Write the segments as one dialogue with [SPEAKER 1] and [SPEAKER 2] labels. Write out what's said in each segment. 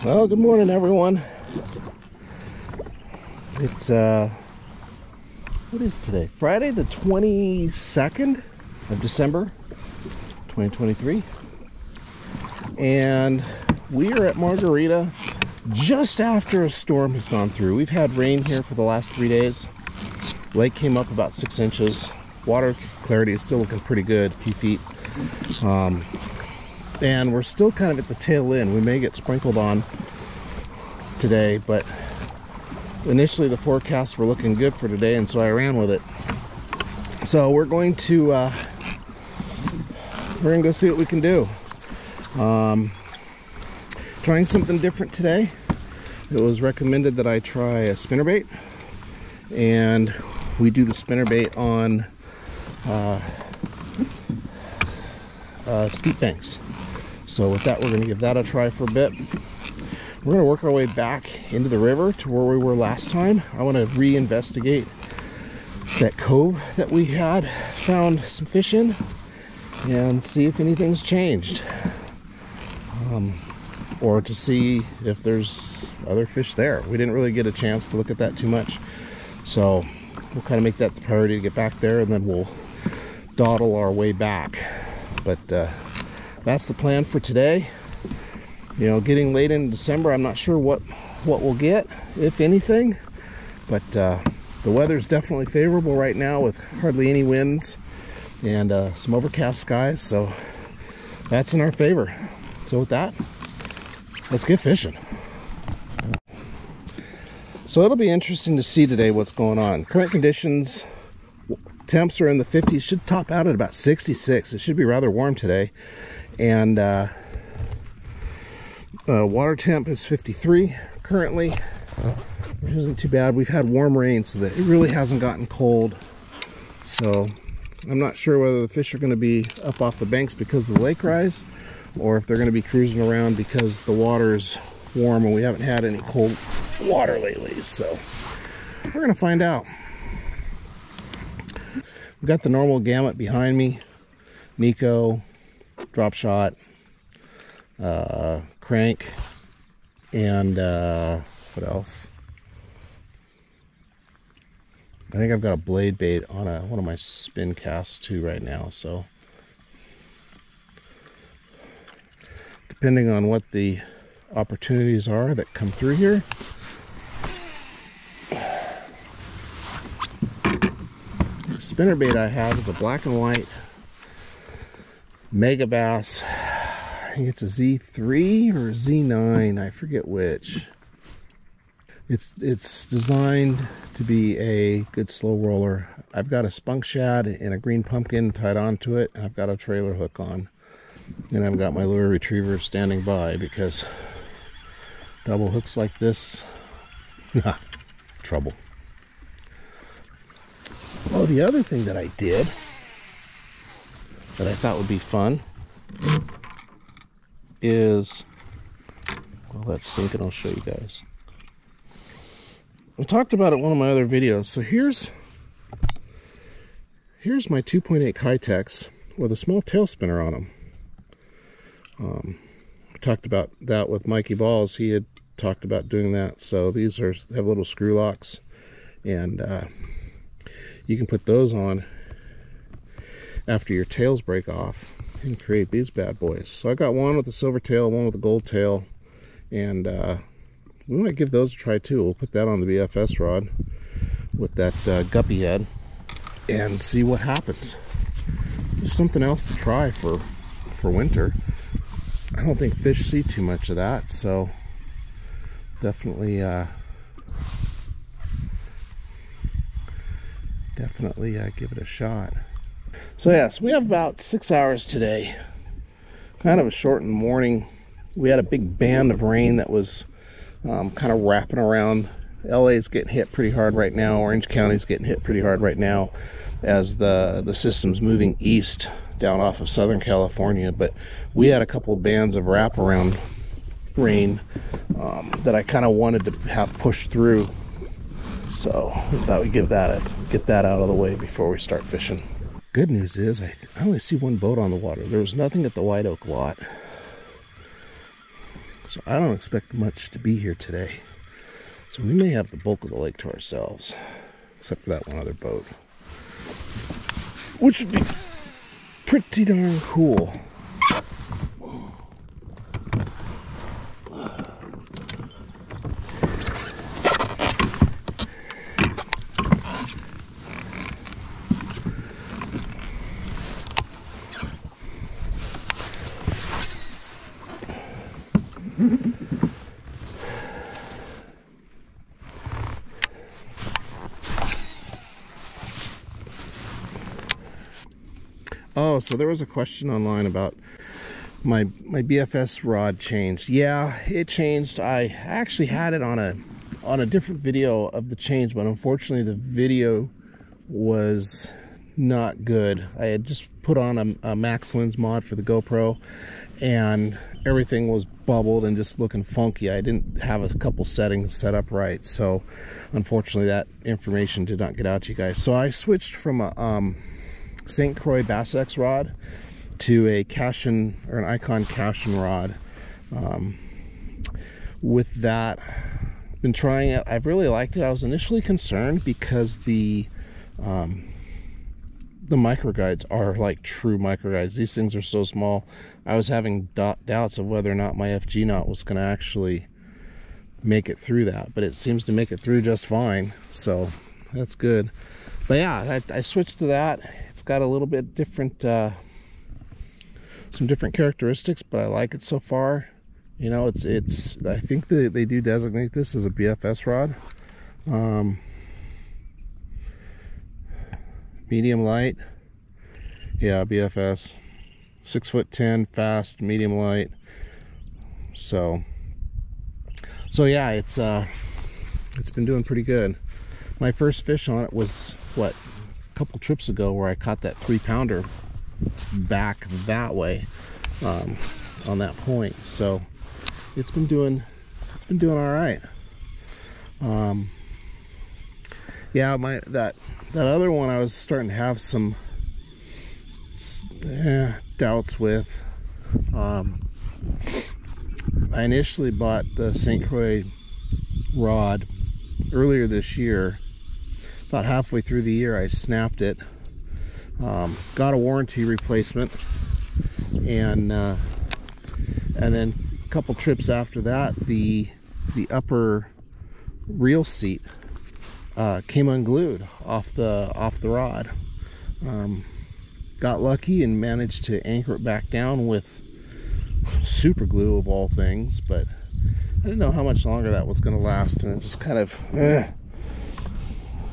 [SPEAKER 1] Well, good morning, everyone. It's what is today? Friday the 22nd of December 2023, and we are at Margarita just after a storm has gone through. We've had rain here for the last 3 days. Lake came up about 6 inches. Water clarity is still looking pretty good, a few feet. And we're still kind of at the tail end. We may get sprinkled on today, but initially the forecasts were looking good for today, and so I ran with it. So we're going to go see what we can do. Trying something different today. It was recommended that I try a spinnerbait, and we do the spinnerbait on steep banks. So with that, we're going to give that a try for a bit. We're going to work our way back into the river to where we were last time. I want to re-investigate that cove that we had found some fish in and see if anything's changed, or to see if there's other fish there. We didn't really get a chance to look at that too much, so we'll kind of make that the priority to get back there, and then we'll dawdle our way back. But that's the plan for today. You know, getting late in December, I'm not sure what we'll get, if anything, but the weather's definitely favorable right now with hardly any winds and some overcast skies, so that's in our favor. So with that, let's get fishing. So it'll be interesting to see today what's going on. Current conditions, temps are in the 50s, should top out at about 66. It should be rather warm today, and water temp is 53 currently, which isn't too bad. We've had warm rain, so that it really hasn't gotten cold. So I'm not sure whether the fish are going to be up off the banks because of the lake rise, or if they're going to be cruising around because the water's warm and we haven't had any cold water lately. So we're going to find out. We've got the normal gamut behind me: Nico, drop shot, crank, and what else? I think I've got a blade bait on one of my spin casts too right now, so depending on what the opportunities are that come through here. The spinnerbait I have is a black and white mega bass. I think it's a Z3 or a Z9, I forget which. It's designed to be a good slow roller. I've got a spunk shad and a green pumpkin tied onto it, and I've got a trailer hook on. And I've got my lure retriever standing by because double hooks like this, trouble. Oh, the other thing that I did that I thought would be fun is, well, let's sink and I'll show you guys. I talked about it in one of my other videos. So here's my 2.8 Kitex with a small tail spinner on them. I talked about that with Mikey Balls. He had talked about doing that. So these have little screw locks, and you can put those on after your tails break off and create these bad boys. So I got one with a silver tail, one with a gold tail, and we might give those a try too. We'll put that on the BFS rod with that guppy head and see what happens. Just something else to try for winter. I don't think fish see too much of that, so definitely give it a shot. So yes, we have about 6 hours today. Kind of a shortened morning. We had a big band of rain that was kind of wrapping around. LA's getting hit pretty hard right now. Orange County's getting hit pretty hard right now as the system's moving east down off of Southern California. But we had a couple of bands of wraparound rain that I kind of wanted to have pushed through. So I thought we'd get that out of the way before we start fishing. Good news is I only see one boat on the water. There was nothing at the White Oak lot. So I don't expect much to be here today. So we may have the bulk of the lake to ourselves, except for that one other boat, which would be pretty darn cool. Oh, so there was a question online about my BFS rod changed. Yeah, it changed. I actually had it on a different video of the change, but unfortunately the video was not good. I had just put on a max lens mod for the GoPro, and everything was bubbled and just looking funky. I didn't have a couple settings set up right, so unfortunately that information did not get out to you guys. So I switched from a St. Croix Bass X rod to a Cashin, or an Icon Cashin rod. With that, been trying it. I've really liked it. I was initially concerned because the micro guides are like true micro guides. These things are so small. I was having doubts of whether or not my FG knot was going to actually make it through that, but it seems to make it through just fine, so that's good. But yeah, I switched to that. It's got a little bit different, some different characteristics, but I like it so far. You know, it's I think they do designate this as a BFS rod. Medium light, yeah, BFS. 6'10", fast, medium light. So yeah, it's been doing pretty good. My first fish on it was what, a couple trips ago, where I caught that 3-pounder back that way on that point. So it's been doing all right. Yeah, that other one I was starting to have some doubts with. I initially bought the St. Croix rod earlier this year. About halfway through the year I snapped it, got a warranty replacement, and then a couple trips after that the upper reel seat came unglued off the rod. Got lucky and managed to anchor it back down with super glue of all things, but I didn't know how much longer that was going to last, and it just kind of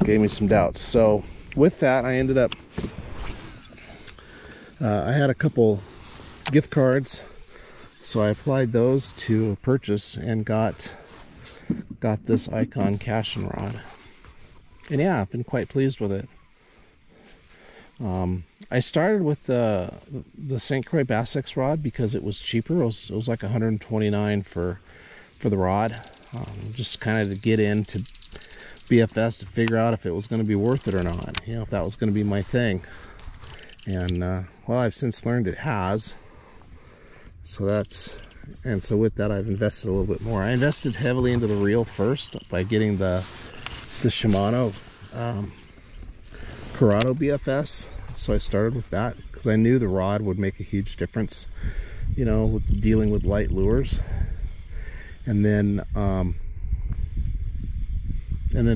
[SPEAKER 1] gave me some doubts. So with that, I ended up I had a couple gift cards, so I applied those to a purchase and got this Icon Cashin rod, and yeah, I've been quite pleased with it. I started with the St. Croix Bass X rod because it was cheaper. It was like $129 for the rod, just kind of to get into BFS to figure out if it was going to be worth it or not, you know, if that was going to be my thing. And well, I've since learned it has. So with that, I've invested a little bit more. I invested heavily into the reel first by getting the Shimano Corrado BFS. So I started with that because I knew the rod would make a huge difference, you know, with dealing with light lures. And then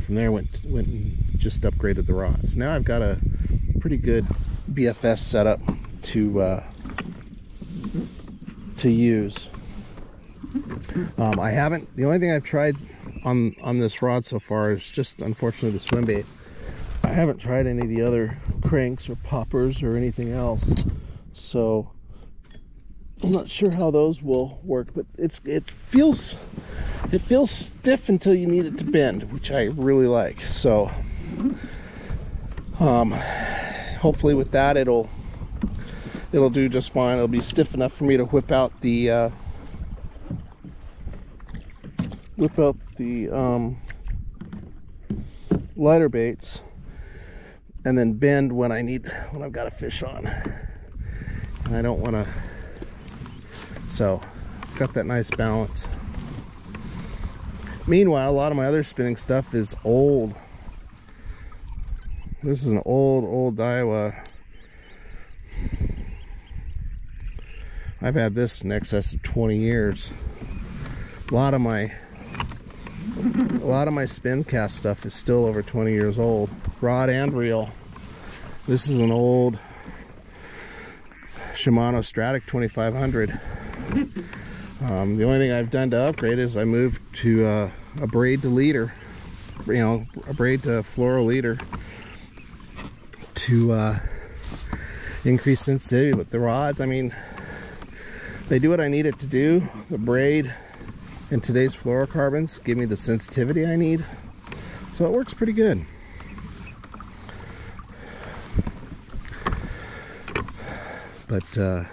[SPEAKER 1] from there went and just upgraded the rods. Now I've got a pretty good BFS setup to use. The only thing I've tried on this rod so far is just, unfortunately, the swim bait. I haven't tried any of the other cranks or poppers or anything else, so I'm not sure how those will work. But it feels stiff until you need it to bend, which I really like. So hopefully with that it'll do just fine. It'll be stiff enough for me to whip out the lighter baits, and then bend when I've got a fish on, and I don't want to. So It's got that nice balance. Meanwhile, a lot of my other spinning stuff is old. This is an old Iowa. I've had this in excess of 20 years. A lot of my spin cast stuff is still over 20 years old, rod and reel. This is an old Shimano Stratic 2500. The only thing I've done to upgrade is I moved to a braid to leader, you know, a braid to fluoro leader to increase sensitivity. But the rods, I mean, they do what I need it to do. The braid and today's fluorocarbons give me the sensitivity I need, so it works pretty good. But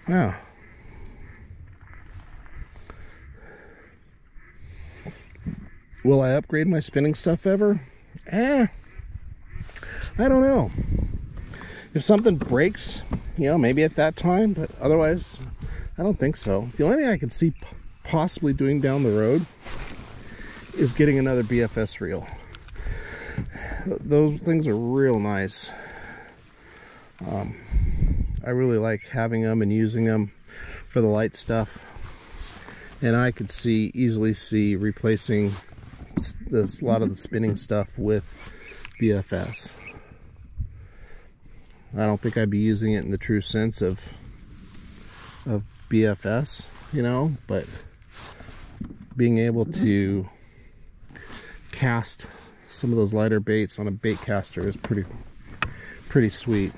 [SPEAKER 1] wow. Will I upgrade my spinning stuff ever? I don't know. If something breaks, you know, maybe at that time, but otherwise, I don't think so. The only thing I could see possibly doing down the road is getting another BFS reel. Those things are real nice. I really like having them and using them for the light stuff. And I could easily see replacing a lot of the spinning stuff with BFS. I don't think I'd be using it in the true sense of BFS, you know, but being able to cast some of those lighter baits on a bait caster is pretty sweet.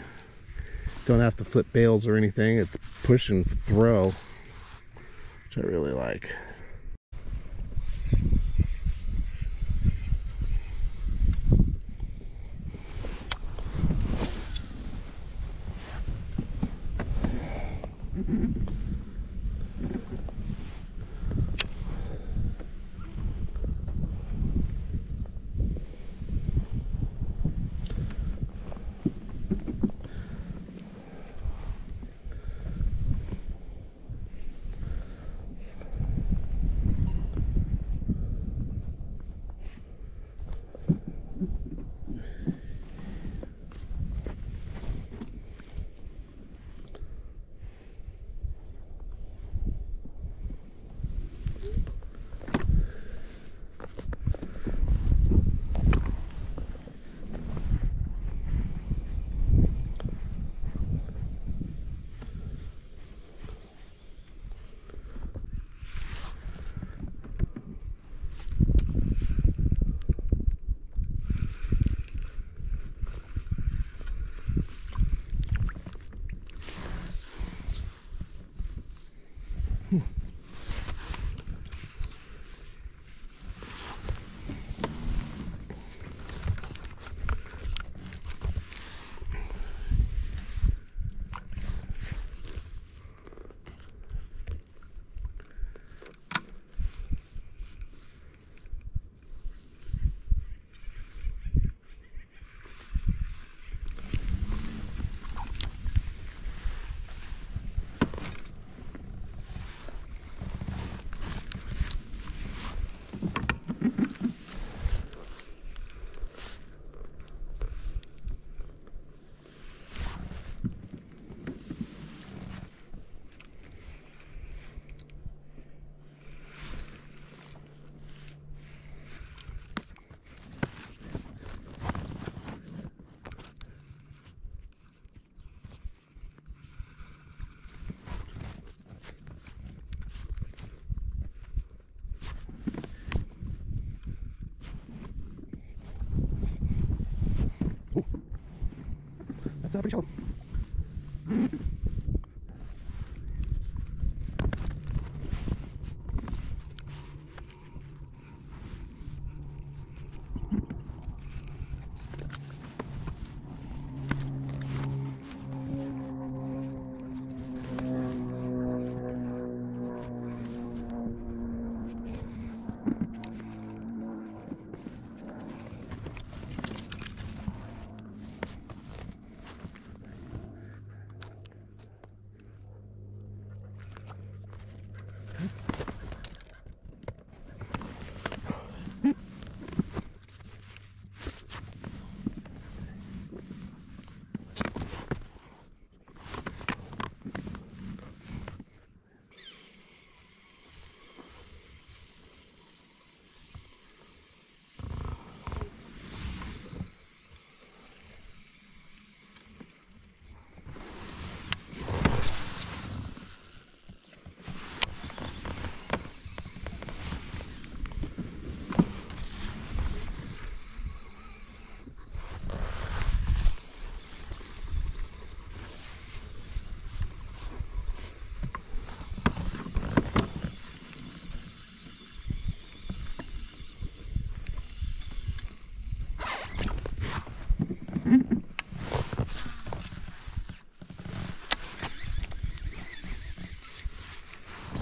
[SPEAKER 1] Don't have to flip bails or anything. It's push and throw, which I really like. That's pretty shallow.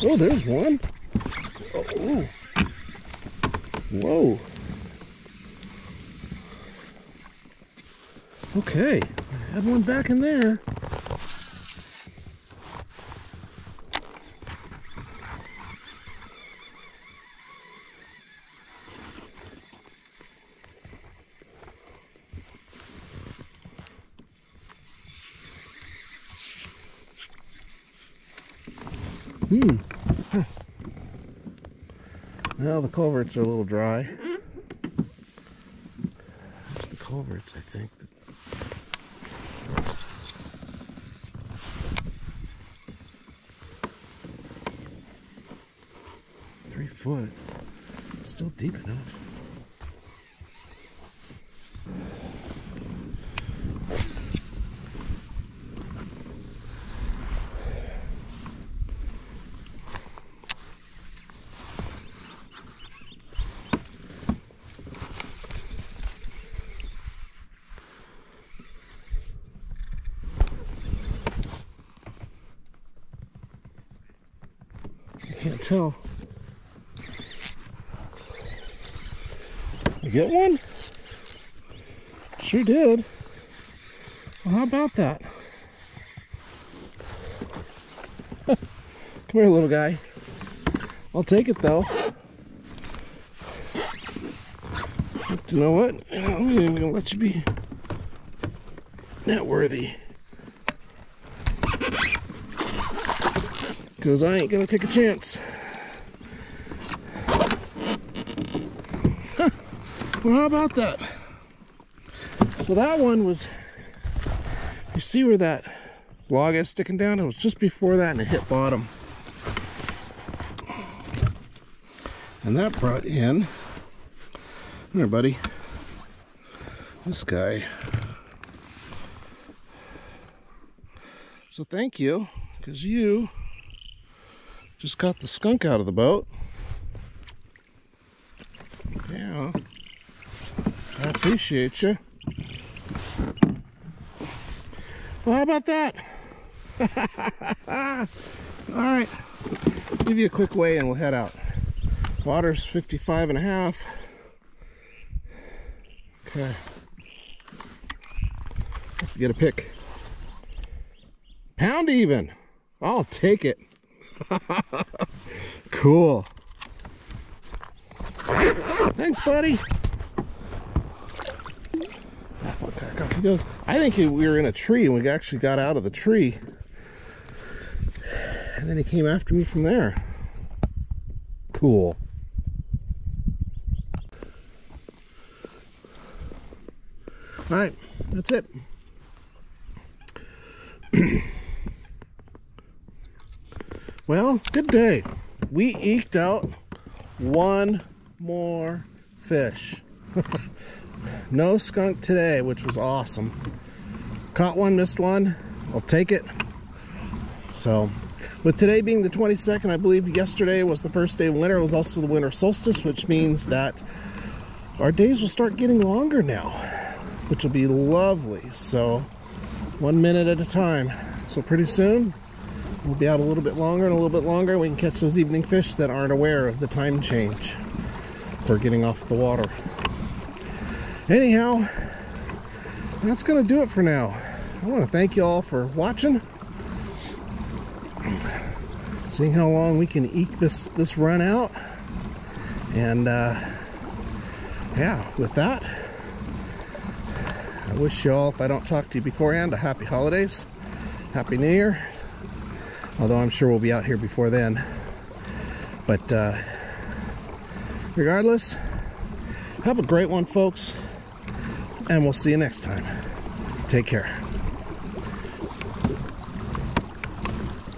[SPEAKER 1] Oh, there's one. Oh, ooh. Whoa. Okay, I had one back in there. Huh. Well, the culverts are a little dry. It's the culverts, I think. 3 foot. Still deep enough. I can't tell. You get one? Sure did. Well, how about that? Come here, little guy. I'll take it though. You know what? I'm not even gonna let you be net worthy. Because I ain't gonna take a chance. Huh. Well, how about that? So that one was, you see where that log is sticking down? It was just before that and it hit bottom. And that brought in, there buddy, this guy. So thank you, because you just got the skunk out of the boat. Yeah, I appreciate you. Well, how about that? All right, give you a quick weigh and we'll head out. Water's 55.5. Okay. Have to get a pick. Pound even. I'll take it. Cool. Thanks, buddy. He goes, I think we were in a tree and we actually got out of the tree. And then he came after me from there. Cool. All right, that's it. Well, good day. We eked out one more fish. No skunk today, which was awesome. Caught one, missed one. I'll take it. So, with today being the 22nd, I believe yesterday was the first day of winter. It was also the winter solstice, which means that our days will start getting longer now, which will be lovely. So 1 minute at a time. So pretty soon we'll be out a little bit longer and a little bit longer. We can catch those evening fish that aren't aware of the time change for getting off the water. Anyhow, that's gonna do it for now. I want to thank you all for watching, seeing how long we can eke this run out. And yeah, with that, I wish you all, if I don't talk to you beforehand, a happy holidays, happy new year, although I'm sure we'll be out here before then. But regardless, have a great one, folks, and we'll see you next time. Take care.